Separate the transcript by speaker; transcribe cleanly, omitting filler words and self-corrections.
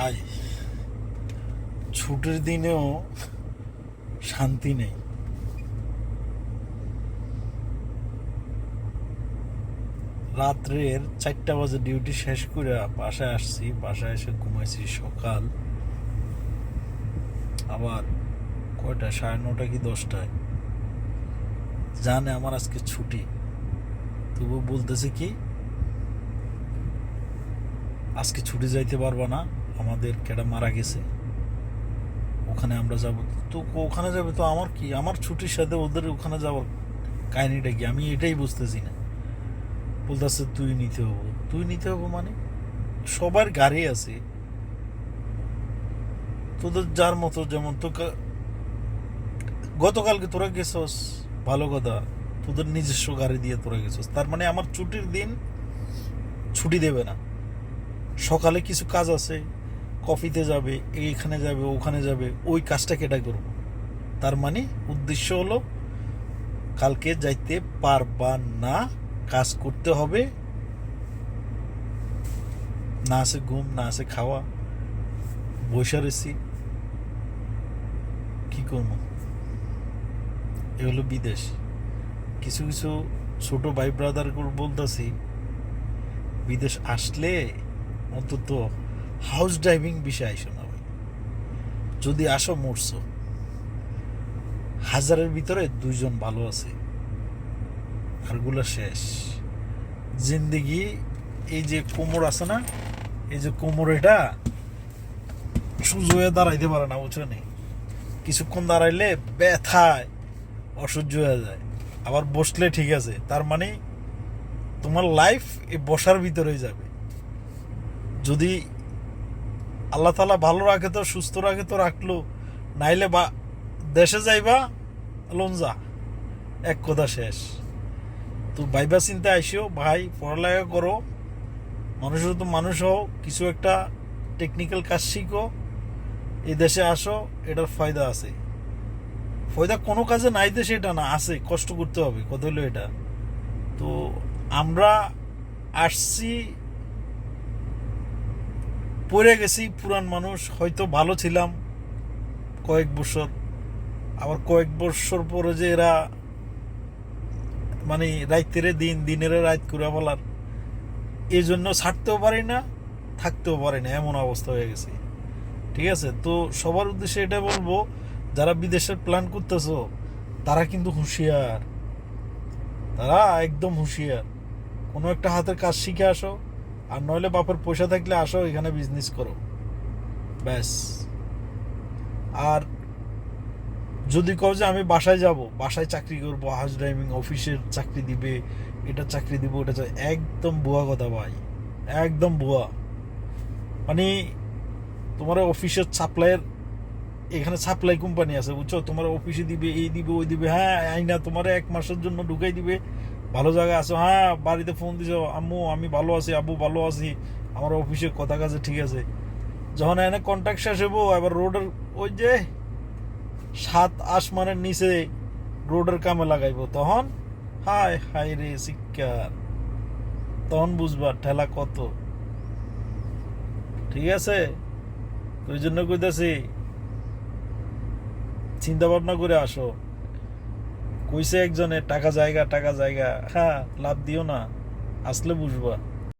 Speaker 1: ভাই, ছুটির দিনেও শান্তি নেই। রাত্রের 4টা বাজে ডিউটি শেষ করে বাসায় আসছি, বাসায় এসে ঘুমাইছি সকাল আবার কয়টা, 9:30 কি 10টায়। জানে আমার আজকে ছুটি, তবু বলতেছে কি আজকে ছুটি যাইতে পারবা না, আমাদের কেডা মারা গেছে, ওখানে আমরা যাব। তো ওখানে যাবে তো আমার কি, আমার ছুটির সাথে ওদের ওখানে যাওয়ার কাহিনীটা কি, আমি এটাই বুঝতেছি না। বলতেছে তুই নিতে হবো মানে সবার গাড়ি আছে, তোদের যার মতো, যেমন তো গতকালকে তোরা গেছস, ভালো কথা, তোদের নিজস্ব গাড়ি দিয়ে তোরা গেছস, তার মানে আমার ছুটির দিন ছুটি দেবে না। সকালে কিছু কাজ আছে, কফিতে যাবে, এইখানে যাবে, ওখানে যাবে, ওই কাজটা কেটা করবো? তার মানে উদ্দেশ্য হলো কালকে যাইতে পারবা না, কাজ করতে হবে, না আছে ঘুম, না আছে খাওয়া, বসে রয়েছি, কি করবো? এ হলো বিদেশ। কিছু কিছু ছোট ভাই ব্রাদার বলতেছি, বিদেশ আসলে অন্তত হাউস ড্রাইভিং বিষয় আইসো না ভাই। যদি আসো মরছো, 1000-এর ভিতরে 2জন ভালো আছে, আরগুলা শেষ। জিন্দেগি এই যে কোমর আছে না, এই যে কোমর, এটা সোজা হয়ে দাঁড়াইতে পারে না, বুঝছো নি? কিছুক্ষণ দাঁড়াইলে ব্যথায় অসহ্য হয়ে যায়, আবার বসলে ঠিক আছে। তার মানে তোমার লাইফ এই বসার ভিতরেই যাবে। যদি আল্লাহ তালা ভালো রাখে তো, সুস্থ রাখে তো রাখলো, নাইলে বা দেশে যাইবা লঞ্জা, এক কথা শেষ। তো ভাইবা চিন্তা আইসিও ভাই, পড়ালেখা করো, মানুষের তো মানুষ হও, কিছু একটা টেকনিক্যাল কাজ শিখো, এই দেশে আসো, এটার ফায়দা আছে। ফায়দা কোনো কাজে নাই দেশে এটা না, আছে, কষ্ট করতে হবে, কত হলো এটা। তো আমরা আসছি, পড়ে গেছি, পুরান মানুষ, হয়তো ভালো ছিলাম কয়েক বছর, আবার কয়েক বছর পরে যে এরা মানে রাইতেরে দিন, দিনের রাত করে বলার, এই জন্য ছাড়তেও পারি না, থাকতেও পারি না, এমন অবস্থা হয়ে গেছে। ঠিক আছে, তো সবার উদ্দেশ্যে এটা বলবো, যারা বিদেশের প্ল্যান করতেছো তারা কিন্তু হুঁশিয়ার, তারা একদম হুঁশিয়ার। কোনো একটা হাতের কাজ শিখে আসো, আর নইলে বাপের পয়সা থাকলে আসো, এখানে বিজনেস করো, ব্যাস। আর যদি কও যে আমি বাসায় যাব, বাসায় চাকরি করবো, হাউস ড্রাইভিং অফিসের চাকরি দিবে, এটা চাকরি দিব, ওটা একদম ভুয়া কথা ভাই, একদম ভুয়া। মানে তোমার অফিসের সাপ্লাইয়ের, এখানে সাপ্লাই কোম্পানি আছে, বুঝছো, তোমার অফিসে দিবে, এই দিবে, ওই দিবে, হ্যাঁ আইনা তোমার 1 মাসের জন্য ঢুকাই দিবে, ভালো জায়গায় আছো, হ্যাঁ বাড়িতে ফোন দিছো, আম্মু আমি ভালো আছি, আব্বু ভালো আছি, আমার অফিসে কথা কাজে ঠিক আছে। যখন এনে কন্ট্রাক্ট শেষ হবো, এবার রোডের ওই যে 7 আসমানের নিচে রোডের কামে লাগাইবো, তখন হায় হায় রে শিক্ষার, তখন বুঝবা ঠেলা কত। ঠিক আছে, ওই জন্য কইতাছি চিন্তা ভাবনা করে আসো। কইছে একজনে টাকা জায়গা, টাকা জায়গা, হ্যাঁ লাভ দিও না, আসলে বুঝবা।